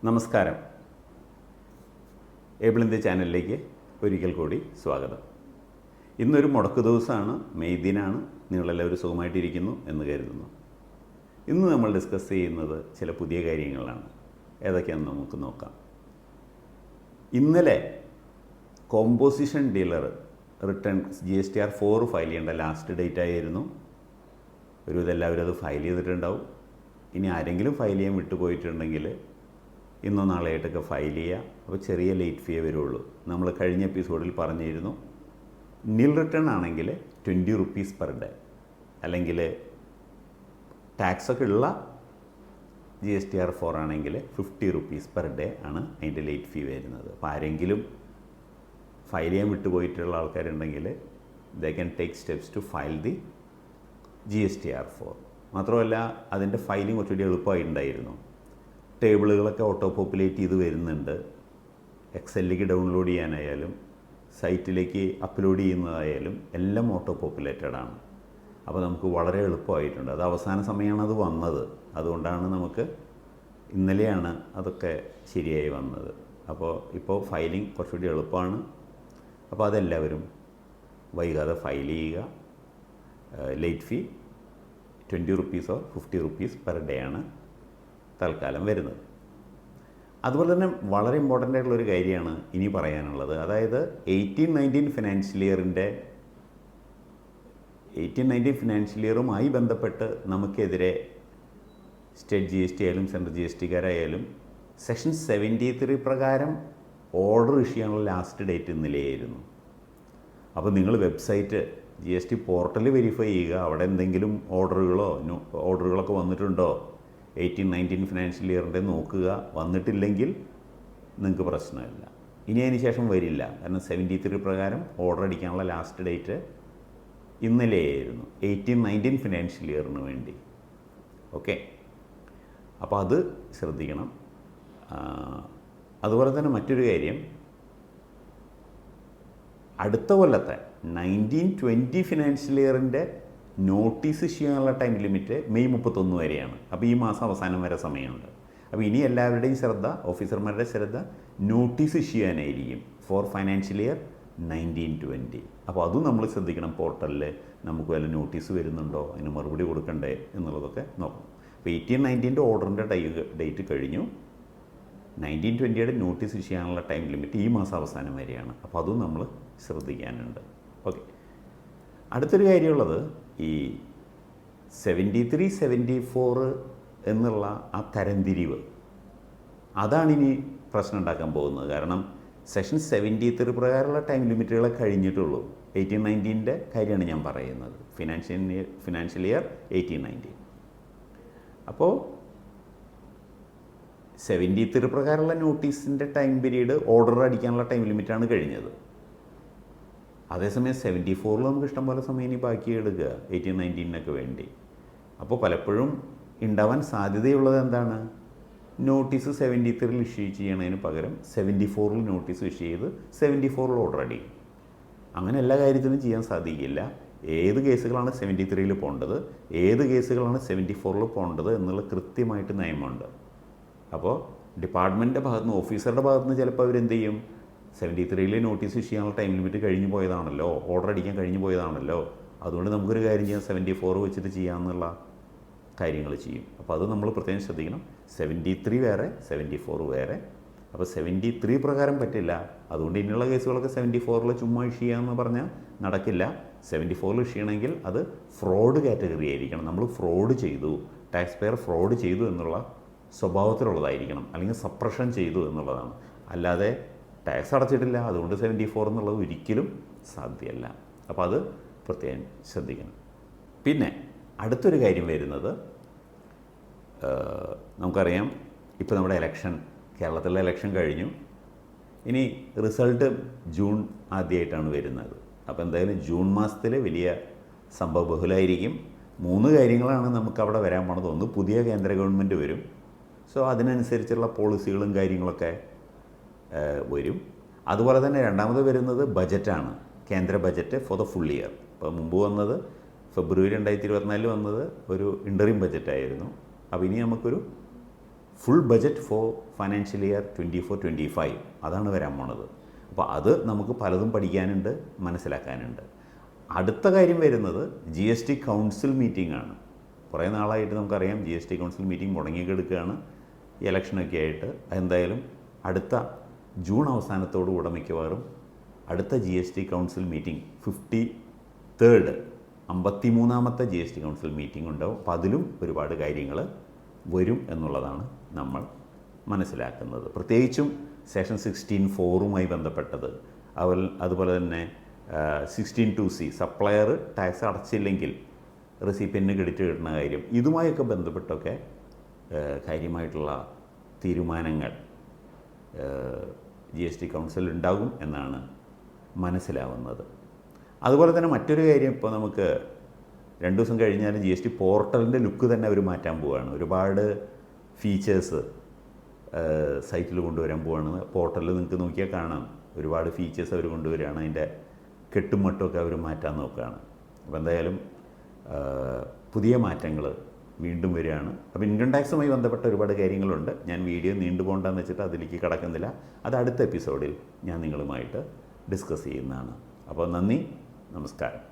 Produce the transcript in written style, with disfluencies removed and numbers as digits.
നമസ്കാരം. Able India ചാനലിലേക്ക് ഒരിക്കൽ കൂടി സ്വാഗതം. ഇന്നൊരു മുടക്ക് ദിവസമാണ്, മെയ് ദിനാണ്. നിങ്ങളെല്ലാവരും സുഖമായിട്ടിരിക്കുന്നു എന്ന് കരുതുന്നു. ഇന്ന് നമ്മൾ ഡിസ്കസ് ചെയ്യുന്നത് ചില പുതിയ കാര്യങ്ങളാണ്. ഏതൊക്കെയാണെന്ന് നമുക്ക് നോക്കാം. ഇന്നലെ composition dealer return GSTR 4 file ചെയ്യേണ്ട ലാസ്റ്റ് ഡേറ്റ് ആയിരുന്നു. ഇതെല്ലാവരും അത് ഫയൽ ചെയ്തിട്ടുണ്ടാവും. ഇനി ആരെങ്കിലും ഫയൽ ചെയ്യാൻ വിട്ടുപോയിട്ടുണ്ടെങ്കിൽ ഇന്നോ നാളെയായിട്ടൊക്കെ ഫയൽ ചെയ്യുക. അപ്പോൾ ചെറിയ ലേറ്റ് ഫീയേ വരുള്ളൂ. നമ്മൾ കഴിഞ്ഞ എപ്പിസോഡിൽ പറഞ്ഞിരുന്നു, നിൽ റിട്ടേൺ ആണെങ്കിൽ 20 റുപ്പീസ് പെർ ഡേ, അല്ലെങ്കിൽ ടാക്സൊക്കെ ഉള്ള GSTR 4 ആണെങ്കിൽ 50 റുപ്പീസ് പെർ ഡേ ആണ് അതിൻ്റെ ലേറ്റ് ഫീ വരുന്നത്. അപ്പോൾ ആരെങ്കിലും ഫയൽ ചെയ്യാൻ വിട്ടുപോയിട്ടുള്ള ആൾക്കാരുണ്ടെങ്കിൽ they can take steps to file the GSTR 4. മാത്രമല്ല അതിൻ്റെ ഫയലിംഗ് കുറച്ചുകൂടി എളുപ്പമായിട്ടുണ്ടായിരുന്നു. ടേബിളുകളൊക്കെ ഓട്ടോ പോപ്പുലേറ്റ് ചെയ്ത് വരുന്നുണ്ട്. എക്സലിലേക്ക് ഡൗൺലോഡ് ചെയ്യാനായാലും സൈറ്റിലേക്ക് അപ്ലോഡ് ചെയ്യുന്നതായാലും എല്ലാം ഓട്ടോ പോപ്പുലേറ്റഡ് ആണ്. അപ്പോൾ നമുക്ക് വളരെ എളുപ്പമായിട്ടുണ്ട്. അത് അവസാന സമയമാണ് അത് വന്നത്. അതുകൊണ്ടാണ് നമുക്ക് ഇന്നലെയാണ് അതൊക്കെ ശരിയായി വന്നത്. ഇപ്പോൾ ഫയലിംഗ് കുറച്ചുകൂടി എളുപ്പമാണ്. അപ്പോൾ അതെല്ലാവരും വൈകാതെ ഫയൽ ചെയ്യുക. ലേറ്റ് ഫീ 20 റുപ്പീസോ 50 റുപ്പീസ് പെർ ഡേ ആണ് തൽക്കാലം വരുന്നത്. അതുപോലെ തന്നെ വളരെ ഇമ്പോർട്ടൻ്റ് ആയിട്ടുള്ളൊരു കാര്യമാണ് ഇനി പറയാനുള്ളത്. അതായത് 18-19 ഫിനാൻഷ്യൽ ഇയറുമായി ബന്ധപ്പെട്ട് നമുക്കെതിരെ സ്റ്റേറ്റ് GST ആയാലും സെൻട്രൽ GSTക്കാരായാലും സെക്ഷൻ 73 പ്രകാരം ഓർഡർ ഇഷ്യൂ ചെയ്യാനുള്ള ലാസ്റ്റ് ഡേറ്റ് ഇന്നലെയായിരുന്നു. അപ്പോൾ നിങ്ങൾ വെബ്സൈറ്റ് GST പോർട്ടൽ വെരിഫൈ ചെയ്യുക. അവിടെ എന്തെങ്കിലും ഓർഡറുകളൊക്കെ വന്നിട്ടുണ്ടോ 18-19 ഫിനാൻഷ്യൽ ഇയറിൻ്റെ നോക്കുക. വന്നിട്ടില്ലെങ്കിൽ നിങ്ങൾക്ക് പ്രശ്നമില്ല. ഇനി അതിന് ശേഷം വരില്ല. കാരണം 73 പ്രകാരം ഓർഡർ അടിക്കാനുള്ള ലാസ്റ്റ് ഡേറ്റ് ഇന്നലെയായിരുന്നു 18-19 ഫിനാൻഷ്യൽ ഇയറിന് വേണ്ടി. ഓക്കെ, അപ്പോൾ അത് ശ്രദ്ധിക്കണം. അതുപോലെ തന്നെ മറ്റൊരു കാര്യം, അടുത്ത കൊല്ലത്തെ 19-20 ഫിനാൻഷ്യൽ ഇയറിൻ്റെ നോട്ടീസ് ഇഷ്യൂ ചെയ്യാനുള്ള ടൈം ലിമിറ്റ് മെയ് 31 വരെയാണ്. അപ്പോൾ ഈ മാസം അവസാനം വരെ സമയമുണ്ട്. അപ്പോൾ ഇനി എല്ലാവരുടെയും ശ്രദ്ധ, ഓഫീസർമാരുടെ ശ്രദ്ധ നോട്ടീസ് ഇഷ്യൂ ചെയ്യാനായിരിക്കും ഫോർ ഫൈനാൻഷ്യൽ ഇയർ 19-20. അപ്പോൾ അതും നമ്മൾ ശ്രദ്ധിക്കണം. പോർട്ടലിൽ നമുക്ക് വല്ല നോട്ടീസ് വരുന്നുണ്ടോ, അതിന് മറുപടി കൊടുക്കണ്ടേ എന്നുള്ളതൊക്കെ നോക്കണം. അപ്പോൾ 18-19 ഓർഡറിൻ്റെ ഡേറ്റ് കഴിഞ്ഞു. 19-20 നോട്ടീസ് ഇഷ്യൂ ചെയ്യാനുള്ള ടൈം ലിമിറ്റ് ഈ മാസം അവസാനം വരെയാണ്. അപ്പോൾ അതും നമ്മൾ ശ്രദ്ധിക്കാനുണ്ട്. ഓക്കെ, അടുത്തൊരു കാര്യമുള്ളത്, ഈ 73-74 എന്നുള്ള ആ തരംതിരിവ്, അതാണിനി പ്രശ്നം ഉണ്ടാക്കാൻ പോകുന്നത്. കാരണം സെക്ഷൻ 73 പ്രകാരമുള്ള ടൈം ലിമിറ്റുകളെ കഴിഞ്ഞിട്ടുള്ളൂ. 18-19 കാര്യമാണ് ഞാൻ പറയുന്നത്. Financial year 18-19. അപ്പോൾ 73 പ്രകാരമുള്ള നോട്ടീസിൻ്റെ ടൈം പീരീഡ് ഓർഡർ അടിക്കാനുള്ള ടൈം ലിമിറ്റാണ് കഴിഞ്ഞത്. അതേസമയം 74 നമുക്ക് ഇഷ്ടംപോലെ സമയം ഇനി ബാക്കി എടുക്കുക 18-19 വേണ്ടി. അപ്പോൾ പലപ്പോഴും ഉണ്ടാവാൻ സാധ്യതയുള്ളത് എന്താണ്, നോട്ടീസ് 73 ഇഷ്യൂ ചെയ്യണതിന് പകരം 74 നോട്ടീസ് ഇഷ്യൂ ചെയ്ത് 74 ഓർഡർ അടിക്കും. അങ്ങനെ എല്ലാ കാര്യത്തിനും ചെയ്യാൻ സാധിക്കില്ല. ഏത് കേസുകളാണ് 73 പോകേണ്ടത്, ഏത് കേസുകളാണ് 74 പോകേണ്ടത് എന്നുള്ള കൃത്യമായിട്ട് നിയമമുണ്ട്. അപ്പോൾ ഡിപ്പാർട്ട്മെൻറ്റിൻ്റെ ഭാഗത്തുനിന്ന്, ഓഫീസറുടെ ഭാഗത്തുനിന്ന് ചിലപ്പോൾ അവരെന്ത് ചെയ്യും, 73 നോട്ടീസ് ഇഷ്യൂ ചെയ്യാനുള്ള ടൈം ലിമിറ്റ് കഴിഞ്ഞു പോയതാണല്ലോ, ഓർഡർ അടിക്കാൻ കഴിഞ്ഞു പോയതാണല്ലോ, അതുകൊണ്ട് നമുക്കൊരു കാര്യം ചെയ്യാം, 74 വെച്ചിട്ട് ചെയ്യാമെന്നുള്ള കാര്യങ്ങൾ ചെയ്യും. അപ്പോൾ അത് നമ്മൾ പ്രത്യേകം ശ്രദ്ധിക്കണം. 73 വേറെ, 74 വേറെ. അപ്പോൾ 73 പ്രകാരം പറ്റില്ല. അതുകൊണ്ട് ഇനിയുള്ള കേസുകളൊക്കെ 74 ചുമ്മാ ഇഷ്യൂ ചെയ്യാമെന്ന് പറഞ്ഞാൽ നടക്കില്ല. 74 ഇഷ്യൂ ചെയ്യണമെങ്കിൽ അത് ഫ്രോഡ് കാറ്റഗറി ആയിരിക്കണം. നമ്മൾ ഫ്രോഡ് ചെയ്തു, ടാക്സ് പെയർ ഫ്രോഡ് ചെയ്തു എന്നുള്ള സ്വഭാവത്തിലുള്ളതായിരിക്കണം, അല്ലെങ്കിൽ സപ്രഷൻ ചെയ്തു എന്നുള്ളതാണ്. അല്ലാതെ ടാക്സ് അടച്ചിട്ടില്ല അതുകൊണ്ട് 74 എന്നുള്ളത് ഒരിക്കലും സാധ്യമല്ല. അപ്പോൾ അത് പ്രത്യേകം ശ്രദ്ധിക്കണം. പിന്നെ അടുത്തൊരു കാര്യം വരുന്നത്, നമുക്കറിയാം ഇപ്പോൾ നമ്മുടെ കേരളത്തിലെ ഇലക്ഷൻ കഴിഞ്ഞു. ഇനി റിസൾട്ട് ജൂൺ ആദ്യമായിട്ടാണ് വരുന്നത്. അപ്പോൾ എന്തായാലും ജൂൺ മാസത്തിൽ വലിയ സംഭവബഹുലമായിരിക്കും. 3 കാര്യങ്ങളാണ് നമുക്ക് അവിടെ വരാൻ പോണത്. ഒന്ന്, പുതിയ കേന്ദ്ര ഗവൺമെൻറ് വരും. സോ അതിനനുസരിച്ചുള്ള പോളിസികളും കാര്യങ്ങളൊക്കെ വരും. അതുപോലെ തന്നെ രണ്ടാമത് വരുന്നത് ബജറ്റാണ്, കേന്ദ്ര budget for the full year. ഇപ്പോൾ മുമ്പ് വന്നത് ഫെബ്രുവരി 2024 വന്നത് ഒരു ഇൻ്ററിം ബജറ്റായിരുന്നു. അപ്പോൾ ഇനി നമുക്കൊരു full budget for financial year 24-25 അതാണ് വരാൻ പോണത്. അപ്പോൾ അത് നമുക്ക് പലതും പഠിക്കാനുണ്ട്, മനസ്സിലാക്കാനുണ്ട്. അടുത്ത കാര്യം വരുന്നത് GST കൗൺസിൽ മീറ്റിംഗ് ആണ്. കുറേ നാളായിട്ട് നമുക്കറിയാം GST കൗൺസിൽ മീറ്റിംഗ് മുടങ്ങിക്കെടുക്കുകയാണ് ഇലക്ഷനൊക്കെ ആയിട്ട്. എന്തായാലും അടുത്ത ജൂൺ അവസാനത്തോടുകൂടെ മിക്കവാറും അടുത്ത GST കൗൺസിൽ മീറ്റിംഗ് 53ാമത്തെ GST കൗൺസിൽ മീറ്റിംഗ് ഉണ്ടാവും. അപ്പോൾ അതിലും ഒരുപാട് കാര്യങ്ങൾ വരും എന്നുള്ളതാണ് നമ്മൾ മനസ്സിലാക്കുന്നത്. പ്രത്യേകിച്ചും സെക്ഷൻ 16(4) ബന്ധപ്പെട്ടത്, അതുപോലെ തന്നെ 16(2)C സപ്ലയർ ടാക്സ് അടച്ചില്ലെങ്കിൽ റെസിപ്പിയന്റിന് ക്രെഡിറ്റ് കിട്ടുന്ന കാര്യം, ഇതുമായൊക്കെ ബന്ധപ്പെട്ടൊക്കെ കാര്യമായിട്ടുള്ള തീരുമാനങ്ങൾ GST കൗൺസിൽ ഉണ്ടാകും എന്നാണ് മനസ്സിലാവുന്നത്. അതുപോലെ തന്നെ മറ്റൊരു കാര്യം, ഇപ്പോൾ നമുക്ക് 2 ദിവസം കഴിഞ്ഞാൽ GST പോർട്ടലിൻ്റെ ലുക്ക് തന്നെ അവർ മാറ്റാൻ പോവുകയാണ്. ഒരുപാട് ഫീച്ചേഴ്സ് സൈറ്റിൽ കൊണ്ടുവരാൻ പോവുകയാണ്. പോർട്ടലിൽ നിങ്ങൾക്ക് നോക്കിയാൽ കാണാം, ഒരുപാട് ഫീച്ചേഴ്സ് അവർ കൊണ്ടുവരികയാണ്. അതിൻ്റെ കെട്ടും മട്ടുമൊക്കെ അവർ മാറ്റാൻ നോക്കുകയാണ്. അപ്പോൾ എന്തായാലും പുതിയ മാറ്റങ്ങൾ വീണ്ടും വരികയാണ്. അപ്പോൾ ഇൻകം ടാക്സുമായി ബന്ധപ്പെട്ട ഒരുപാട് കാര്യങ്ങളുണ്ട്. ഞാൻ വീഡിയോ നീണ്ടുപോകണ്ടെന്ന് വെച്ചിട്ട് അതിലേക്ക് കടക്കുന്നില്ല. അത് അടുത്ത എപ്പിസോഡിൽ ഞാൻ നിങ്ങളുമായിട്ട് ഡിസ്കസ് ചെയ്യുന്നതാണ്. അപ്പോൾ നന്ദി, നമസ്കാരം.